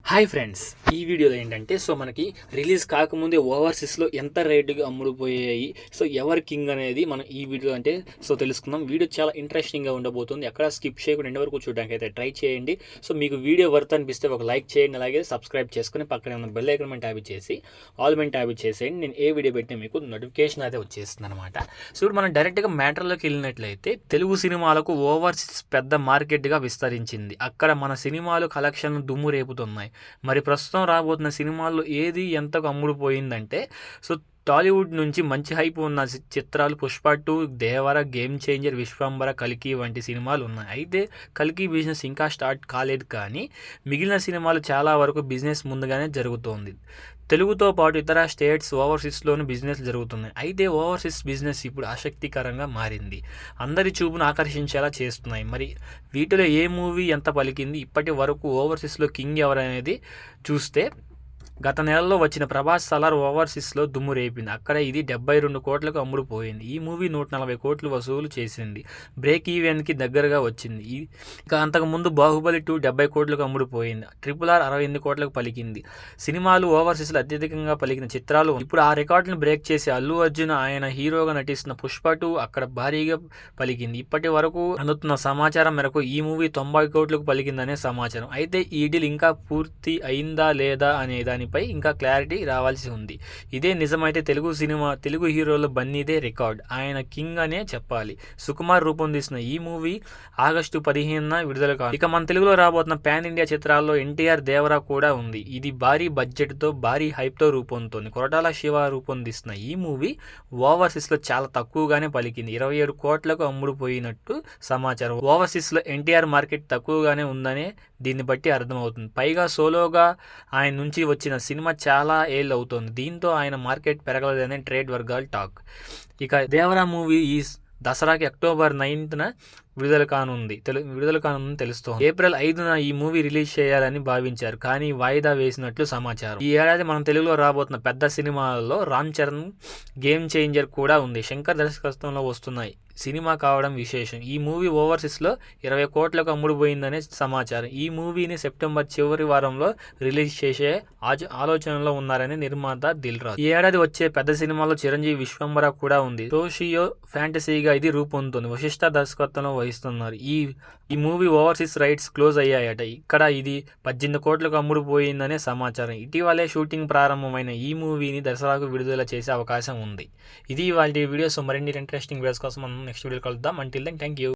Hi friends, ఈ వీడియోలో ఏంటంటే మనకి రిలీజ్ కాకముందే ఓవర్సీస్లో ఎంత రేటుగా అమ్ముడుపోయాయి, ఎవరు కింగ్ అనేది మనం ఈ వీడియో తెలుసుకుందాం. వీడియో చాలా ఇంట్రెస్టింగ్గా ఉండబోతుంది. ఎక్కడ స్కిప్ చేయకుండా ఎండ్ వరకు చూడడానికి అయితే ట్రై చేయండి. మీకు వీడియో వర్త్ అనిపిస్తే ఒక లైక్ చేయండి, అలాగే సబ్స్క్రైబ్ చేసుకుని పక్కనే ఉన్న బెల్ ఐకాన్ మీద ట్యాబ్ చేసి ఆల్ మీద ట్యాబ్ చేసేయండి. నేను ఏ వీడియో పెట్టినా మీకు నోటిఫికేషన్ అయితే వచ్చేస్తుంది అనమాట. ఇప్పుడు మనం డైరెక్ట్గా మ్యాటర్లోకి వెళ్ళినట్లయితే తెలుగు సినిమాలకు ఓవర్సీస్ పెద్ద మార్కెట్గా విస్తరించింది. అక్కడ మన సినిమాలు కలెక్షన్ దుమ్ము రేపుతున్నాయి. మరి ప్రస్తుతం రాబోతున్న సినిమాల్లో ఏది ఎంతకు అమ్ముడుపోయిందంటే టాలీవుడ్ నుంచి మంచి హైప్ ఉన్న చిత్రాలు పుష్ప 2, దేవర, గేమ్ చేంజర్, విశ్వంబర, కల్కి వంటి సినిమాలు ఉన్నాయి. అయితే కల్కి బిజినెస్ ఇంకా స్టార్ట్ కాలేదు, కానీ మిగిలిన సినిమాలు చాలా వరకు బిజినెస్ ముందుగానే జరుగుతోంది. తెలుగుతో పాటు ఇతర స్టేట్స్ ఓవర్సీస్లోనూ బిజినెస్ జరుగుతున్నాయి. అయితే ఓవర్సీస్ బిజినెస్ ఇప్పుడు ఆసక్తికరంగా మారింది, అందరి చూపును ఆకర్షించేలా చేస్తున్నాయి. మరి వీటిలో ఏ మూవీ ఎంత పలికింది, ఇప్పటి వరకు ఓవర్సీస్లో కింగ్ ఎవరనేది చూస్తే, గత నెలలో వచ్చిన ప్రభాస్ సలార్ ఓవర్సీస్లో దుమ్ము రేపింది. అక్కడ ఇది 72 కోట్లకు అమ్ముడుపోయింది. ఈ మూవీ 140 కోట్లు వసూలు చేసింది, బ్రేక్ ఈవెన్కి దగ్గరగా వచ్చింది. ఇక అంతకుముందు బాహుబలి 2 70 కోట్లకు అమ్ముడుపోయింది. RRR 68 కోట్లకు పలికింది. సినిమాలు ఓవర్సీస్లో అత్యధికంగా పలికిన చిత్రాలు. ఇప్పుడు ఆ రికార్డును బ్రేక్ చేసి అల్లు అర్జున్ ఆయన హీరోగా నటిస్తున్న పుష్ప 2 అక్కడ భారీగా పలికింది. ఇప్పటి వరకు అందుతున్న సమాచారం మేరకు ఈ మూవీ 90 కోట్లకు పలికిందనే సమాచారం. అయితే ఈ డీల్ ఇంకా పూర్తి అయిందా లేదా అనే దానిపై ఇంకా క్లారిటీ రావాల్సి ఉంది. ఇదే నిజమైతే తెలుగు హీరోలు బన్నీదే రికార్డ్, ఆయన కింగ్ అనే చెప్పాలి. సుకుమార్ రూపొందిస్తున్న ఈ మూవీ ఆగస్టు 15న విడుదల కాదు. ఇక మన తెలుగులో రాబోతున్న పాన్ ఇండియా చిత్రాల్లో ఎన్టీఆర్, దేవరా కూడా ఉంది. ఇది భారీ బడ్జెట్తో భారీ హైప్తో రూపొందుతోంది. కొరటాల శివ రూపొందిస్తున్న ఈ మూవీ ఓవర్సీస్లో చాలా తక్కువగానే పలికింది. 27 కోట్లకు అమ్ముడుపోయినట్టు సమాచారం. ఓవర్సీస్లో ఎన్టీఆర్ మార్కెట్ తక్కువగానే ఉందనే దీన్ని బట్టి అర్థమవుతుంది. పైగా సోలోగా ఆయన నుంచి వచ్చిన సినిమా చాలా ఏళ్ళు అవుతోంది. దీంతో ఆయన మార్కెట్ పెరగలేదనే ట్రేడ్ వర్గాల టాక్. ఇక దేవరా మూవీ ఈ దసరాకి అక్టోబర్ 9న విడుదల కానుందని తెలుస్తోంది. ఏప్రిల్ 5న ఈ మూవీ రిలీజ్ చేయాలని భావించారు, కానీ వాయిదా వేసినట్లు సమాచారం. ఈ ఏడాది మనం తెలుగులో రాబోతున్న పెద్ద సినిమాలలో రామ్ చరణ్ గేమ్ చేంజర్ కూడా ఉంది. శంకర్ దర్శకత్వంలో వస్తున్నాయి సినిమా కావడం విశేషం. ఈ మూవీ ఓవర్సీస్లో 20 కోట్లకు అమ్ముడుపోయిందనే సమాచారం. ఈ మూవీని సెప్టెంబర్ చివరి వారంలో రిలీజ్ చేసే ఆలోచనలో ఉన్నారని నిర్మాత దిల్ రాజు. ఈ ఏడాది వచ్చే పెద్ద సినిమాలో చిరంజీవి, విశ్వంబర కూడా ఉంది. సోషియో ఫ్యాంటసీగా ఇది రూపొందుతుంది. వశిష్ఠ దర్శకత్వంలో వహిస్తున్నారు. ఈ మూవీ ఓవర్సీస్ రైట్స్ క్లోజ్ అయ్యాయట. ఇక్కడ ఇది 18 కోట్లకు అమ్ముడుపోయిందనే సమాచారం. ఇటీవలే షూటింగ్ ప్రారంభమైన ఈ మూవీని దసరాకు విడుదల చేసే అవకాశం ఉంది. ఇది ఇవాళ వీడియో. మరిన్ని ఇంట్రెస్టింగ్ వీడియోస్ కోసం మనం నెక్స్ట్ వీడియో కలుద్దాం. Until then thank you.